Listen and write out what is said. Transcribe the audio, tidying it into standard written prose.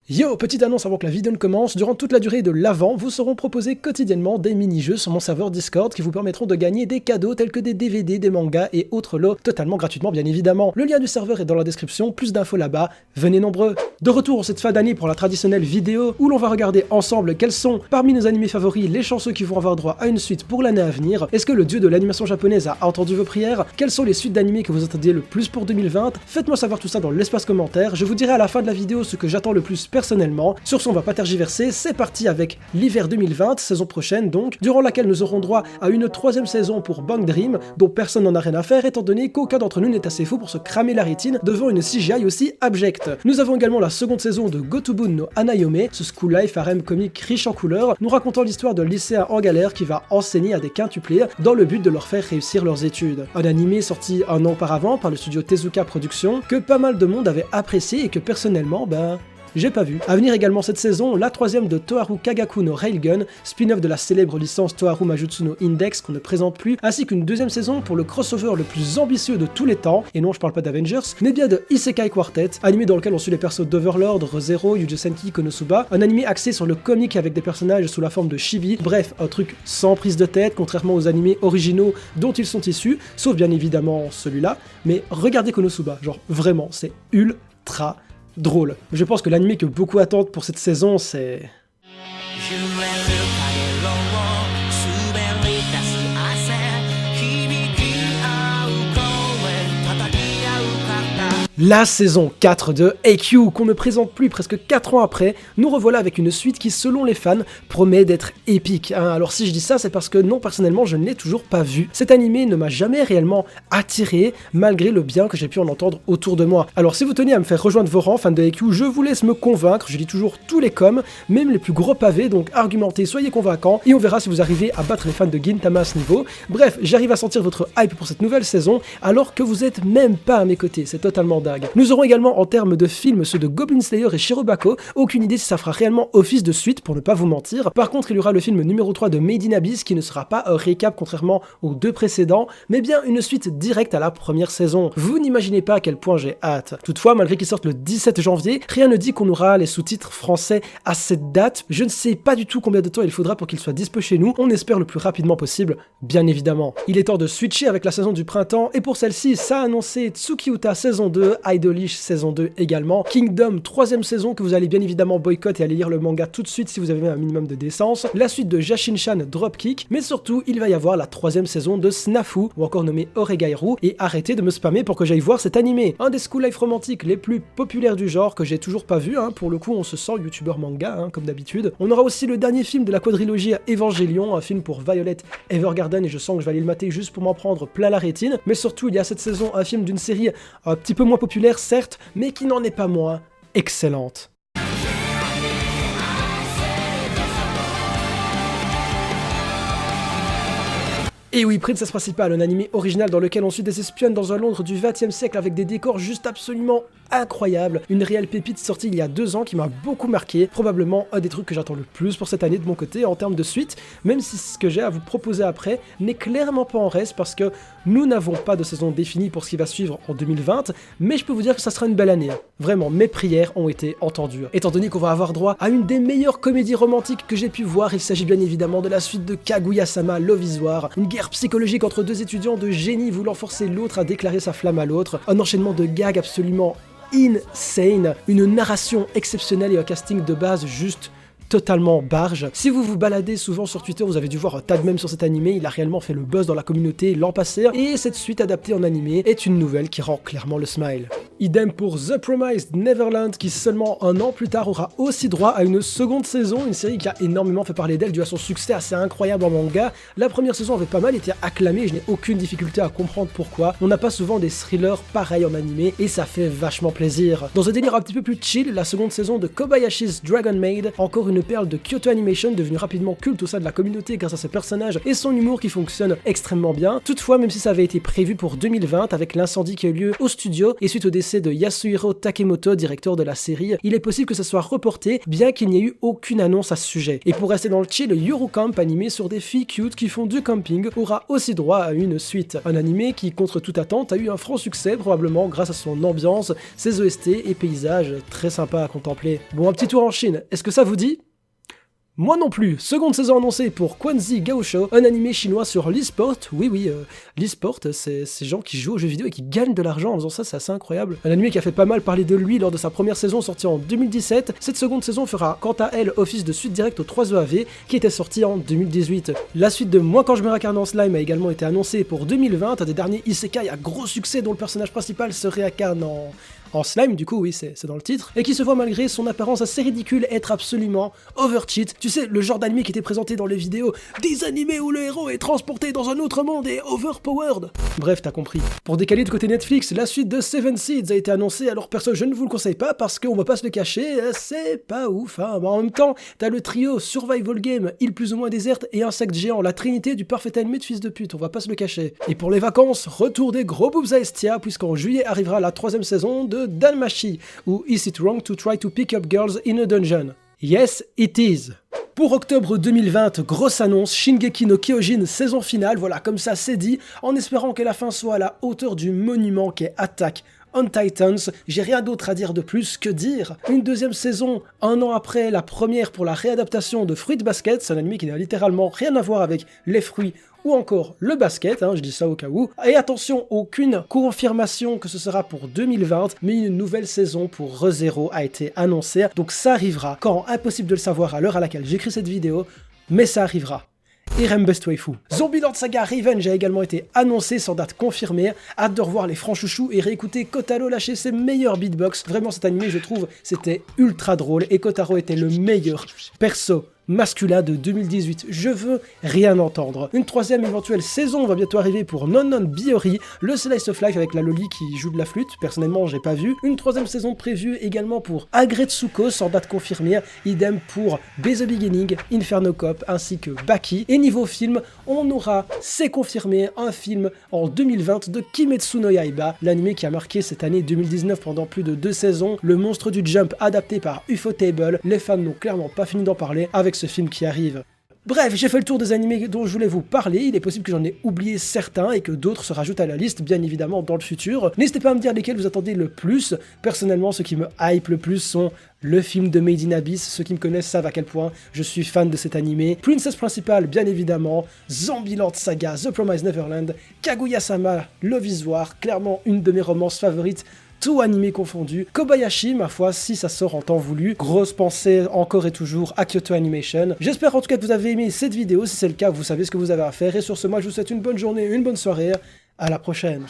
Yo, petite annonce avant que la vidéo ne commence, durant toute la durée de l'Avent, vous seront proposés quotidiennement des mini-jeux sur mon serveur Discord qui vous permettront de gagner des cadeaux tels que des DVD, des mangas et autres lots totalement gratuitement bien évidemment. Le lien du serveur est dans la description, plus d'infos là-bas, venez nombreux. De retour cette fin d'année pour la traditionnelle vidéo où l'on va regarder ensemble quels sont parmi nos animés favoris les chanceux qui vont avoir droit à une suite pour l'année à venir. Est-ce que le dieu de l'animation japonaise a entendu vos prières? Quelles sont les suites d'animés que vous attendiez le plus pour 2020? Faites-moi savoir tout ça dans l'espace commentaire, je vous dirai à la fin de la vidéo ce que j'attends le plus personnellement. Sur ce, on va pas tergiverser, c'est parti avec l'hiver 2020, saison prochaine donc, durant laquelle nous aurons droit à une troisième saison pour Bang Dream, dont personne n'en a rien à faire étant donné qu'aucun d'entre nous n'est assez fou pour se cramer la rétine devant une CGI aussi abjecte. Nous avons également la seconde saison de Gotobun no Hanayome, ce school life harem comique riche en couleurs, nous racontant l'histoire d'un lycéen en galère qui va enseigner à des quintuplés dans le but de leur faire réussir leurs études. Un animé sorti un an auparavant par le studio Tezuka Productions, que pas mal de monde avait apprécié et que personnellement, j'ai pas vu. À venir également cette saison, la troisième de Toharu Kagaku no Railgun, spin-off de la célèbre licence Toharu Majutsu no Index qu'on ne présente plus, ainsi qu'une deuxième saison pour le crossover le plus ambitieux de tous les temps, et non je parle pas d'Avengers, mais bien de Isekai Quartet, animé dans lequel on suit les persos d'Overlord, Re:Zero, Yujo Senki, Konosuba, un animé axé sur le comique avec des personnages sous la forme de chibi, bref, un truc sans prise de tête, contrairement aux animés originaux dont ils sont issus, sauf bien évidemment celui-là, mais regardez Konosuba, genre vraiment, c'est ultra drôle. Je pense que l'anime que beaucoup attendent pour cette saison, c'est... La saison 4 de Haikyuu, qu'on ne présente plus presque 4 ans après, nous revoilà avec une suite qui, selon les fans, promet d'être épique. Alors si je dis ça, c'est parce que non, personnellement, je ne l'ai toujours pas vu. Cet animé ne m'a jamais réellement attiré, malgré le bien que j'ai pu en entendre autour de moi. Alors si vous tenez à me faire rejoindre vos rangs, fans de Haikyuu, je vous laisse me convaincre, je lis toujours tous les coms, même les plus gros pavés, donc argumentez, soyez convaincants, et on verra si vous arrivez à battre les fans de Gintama à ce niveau. Bref, j'arrive à sentir votre hype pour cette nouvelle saison, alors que vous êtes même pas à mes côtés, c'est totalement dingue. Nous aurons également en termes de films ceux de Goblin Slayer et Shirobako, aucune idée si ça fera réellement office de suite pour ne pas vous mentir. Par contre il y aura le film numéro 3 de Made in Abyss qui ne sera pas un récap contrairement aux deux précédents, mais bien une suite directe à la première saison. Vous n'imaginez pas à quel point j'ai hâte. Toutefois, malgré qu'il sorte le 17 janvier, rien ne dit qu'on aura les sous-titres français à cette date. Je ne sais pas du tout combien de temps il faudra pour qu'il soit dispo chez nous, on espère le plus rapidement possible, bien évidemment. Il est temps de switcher avec la saison du printemps, et pour celle-ci, ça a annoncé Tsuki-Uta saison 2, Idolish saison 2 également, Kingdom 3ème saison que vous allez bien évidemment boycott et aller lire le manga tout de suite si vous avez un minimum de décence, la suite de Jashin-chan Dropkick, mais surtout il va y avoir la 3ème saison de Snafu, ou encore nommé Oregairu, et arrêtez de me spammer pour que j'aille voir cet animé. Un des school life romantiques les plus populaires du genre que j'ai toujours pas vu, pour le coup on se sent youtubeur manga comme d'habitude. On aura aussi le dernier film de la quadrilogie Evangelion, un film pour Violet Evergarden, et je sens que je vais aller le mater juste pour m'en prendre plein la rétine, mais surtout il y a cette saison un film d'une série un petit peu moins populaire certes, mais qui n'en est pas moins excellente. Et oui, Princess Principal, un animé original dans lequel on suit des espionnes dans un Londres du XXe siècle avec des décors juste absolument incroyables. Une réelle pépite sortie il y a 2 ans qui m'a beaucoup marqué, probablement un des trucs que j'attends le plus pour cette année de mon côté en termes de suite, même si ce que j'ai à vous proposer après n'est clairement pas en reste parce que nous n'avons pas de saison définie pour ce qui va suivre en 2020, mais je peux vous dire que ça sera une belle année. Vraiment, mes prières ont été entendues. Étant donné qu'on va avoir droit à une des meilleures comédies romantiques que j'ai pu voir, il s'agit bien évidemment de la suite de Kaguya-sama Love is War, une guerre psychologique entre deux étudiants de génie voulant forcer l'autre à déclarer sa flamme à l'autre, un enchaînement de gags absolument insane, une narration exceptionnelle et un casting de base juste totalement barge. Si vous vous baladez souvent sur Twitter, vous avez dû voir un tas de mèmes sur cet animé, il a réellement fait le buzz dans la communauté l'an passé, et cette suite adaptée en animé est une nouvelle qui rend clairement le smile. Idem pour The Promised Neverland qui seulement un an plus tard aura aussi droit à une seconde saison, une série qui a énormément fait parler d'elle dû à son succès assez incroyable en manga. La première saison avait pas mal été acclamée et je n'ai aucune difficulté à comprendre pourquoi. On n'a pas souvent des thrillers pareils en animé et ça fait vachement plaisir. Dans un délire un petit peu plus chill, la seconde saison de Kobayashi's Dragon Maid, encore une une perle de Kyoto Animation devenue rapidement culte au sein de la communauté grâce à ses personnages et son humour qui fonctionne extrêmement bien. Toutefois, même si ça avait été prévu pour 2020 avec l'incendie qui a eu lieu au studio et suite au décès de Yasuhiro Takemoto, directeur de la série, il est possible que ça soit reporté bien qu'il n'y ait eu aucune annonce à ce sujet. Et pour rester dans le chill, Yuru Camp animé sur des filles cute qui font du camping aura aussi droit à une suite. Un animé qui, contre toute attente, a eu un franc succès probablement grâce à son ambiance, ses OST et paysages très sympas à contempler. Bon, un petit tour en Chine, est-ce que ça vous dit ? Moi non plus. Seconde saison annoncée pour Quanzi Gaosho, un animé chinois sur l'e-sport. Oui, l'e-sport, c'est ces gens qui jouent aux jeux vidéo et qui gagnent de l'argent en faisant ça, c'est assez incroyable. Un animé qui a fait pas mal parler de lui lors de sa première saison sortie en 2017. Cette seconde saison fera quant à elle office de suite directe au 3 EAV qui était sorti en 2018. La suite de Moi quand je me réincarne en slime a également été annoncée pour 2020, un des derniers isekai à gros succès dont le personnage principal se réincarne en slime, du coup oui c'est dans le titre, et qui se voit malgré son apparence assez ridicule être absolument overcheat. Tu sais, le genre d'animé qui était présenté dans les vidéos, des animés où le héros est transporté dans un autre monde et overpowered. Bref, t'as compris. Pour décaler du côté Netflix, la suite de Seven Seeds a été annoncée, alors perso je ne vous le conseille pas parce qu'on va pas se le cacher, c'est pas ouf, hein. En même temps, t'as le trio Survival Game, île plus ou moins déserte et insecte géant, la trinité du parfait animé de fils de pute, on va pas se le cacher. Et pour les vacances, retour des gros boobs à Estia, puisqu'en juillet arrivera la 3ème saison de Danmachi, ou Is It Wrong to Try to Pick Up Girls in a Dungeon? Yes, it is. Pour octobre 2020, grosse annonce, Shingeki no Kyojin saison finale, voilà, comme ça c'est dit, en espérant que la fin soit à la hauteur du monument qu'est Attack on Titans. J'ai rien d'autre à dire de plus que dire. Une deuxième saison, un an après la première pour la réadaptation de Fruit Basket, c'est un anime qui n'a littéralement rien à voir avec les fruits ou encore le basket, je dis ça au cas où. Et attention, aucune confirmation que ce sera pour 2020, mais une nouvelle saison pour ReZero a été annoncée, donc ça arrivera quand, impossible de le savoir à l'heure à laquelle j'écris cette vidéo, mais ça arrivera. Irem Best Waifu. Zombieland Saga Revenge a également été annoncé sans date confirmée. Hâte de revoir les francs chouchous et réécouter Kotaro lâcher ses meilleurs beatbox. Vraiment cet animé, je trouve, c'était ultra drôle et Kotaro était le meilleur perso masculin de 2018, je veux rien entendre. Une troisième éventuelle saison va bientôt arriver pour Non Non Biori, le slice of life avec la loli qui joue de la flûte, personnellement j'ai pas vu. Une troisième saison prévue également pour Agretsuko sans date confirmée, idem pour Be The Beginning, Inferno Cop ainsi que Baki. Et niveau film, on aura, c'est confirmé, un film en 2020 de Kimetsu no Yaiba, l'anime qui a marqué cette année 2019 pendant plus de 2 saisons, le monstre du Jump adapté par Ufotable. Les fans n'ont clairement pas fini d'en parler avec ce film qui arrive. Bref, j'ai fait le tour des animés dont je voulais vous parler, il est possible que j'en ai oublié certains et que d'autres se rajoutent à la liste, bien évidemment, dans le futur. N'hésitez pas à me dire lesquels vous attendez le plus. Personnellement, ceux qui me hype le plus sont le film de Made in Abyss, ceux qui me connaissent savent à quel point je suis fan de cet animé. Princess Principal, bien évidemment, Zombieland Saga, The Promised Neverland, Kaguya-sama, Love is War, clairement une de mes romances favorites, tout animé confondu. Kobayashi, ma foi, si ça sort en temps voulu. Grosse pensée encore et toujours à Kyoto Animation. J'espère en tout cas que vous avez aimé cette vidéo. Si c'est le cas, vous savez ce que vous avez à faire. Et sur ce, moi, je vous souhaite une bonne journée, une bonne soirée. À la prochaine.